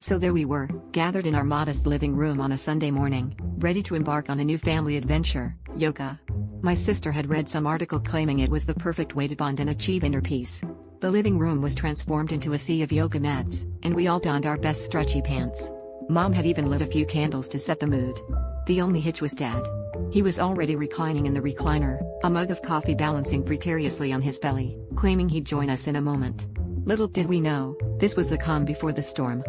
So there we were, gathered in our modest living room on a Sunday morning, ready to embark on a new family adventure, yoga. My sister had read some article claiming it was the perfect way to bond and achieve inner peace. The living room was transformed into a sea of yoga mats, and we all donned our best stretchy pants. Mom had even lit a few candles to set the mood. The only hitch was Dad. He was already reclining in the recliner, a mug of coffee balancing precariously on his belly, claiming he'd join us in a moment. Little did we know, this was the calm before the storm.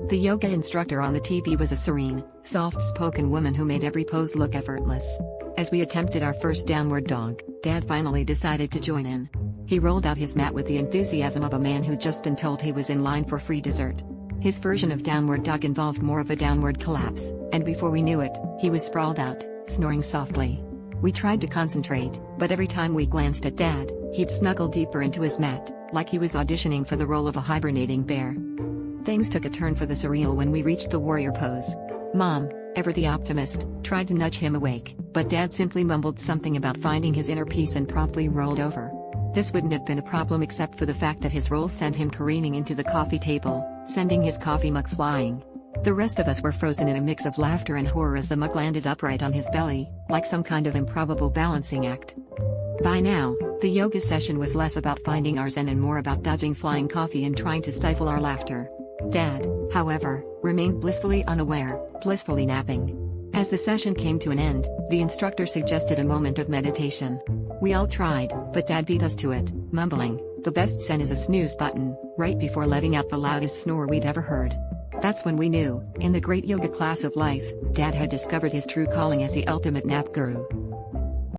The yoga instructor on the TV was a serene, soft-spoken woman who made every pose look effortless. As we attempted our first downward dog, Dad finally decided to join in. He rolled out his mat with the enthusiasm of a man who'd just been told he was in line for free dessert. His version of downward dog involved more of a downward collapse, and before we knew it, he was sprawled out, snoring softly. We tried to concentrate, but every time we glanced at Dad, he'd snuggle deeper into his mat, like he was auditioning for the role of a hibernating bear. Things took a turn for the surreal when we reached the warrior pose. Mom, ever the optimist, tried to nudge him awake, but Dad simply mumbled something about finding his inner peace and promptly rolled over. This wouldn't have been a problem except for the fact that his roll sent him careening into the coffee table, sending his coffee mug flying. The rest of us were frozen in a mix of laughter and horror as the mug landed upright on his belly, like some kind of improbable balancing act. By now, the yoga session was less about finding our zen and more about dodging flying coffee and trying to stifle our laughter. Dad, however, remained blissfully unaware, blissfully napping. As the session came to an end, the instructor suggested a moment of meditation. We all tried, but Dad beat us to it, mumbling, "The best zen is a snooze button," right before letting out the loudest snore we'd ever heard. That's when we knew, in the great yoga class of life, Dad had discovered his true calling as the ultimate nap guru.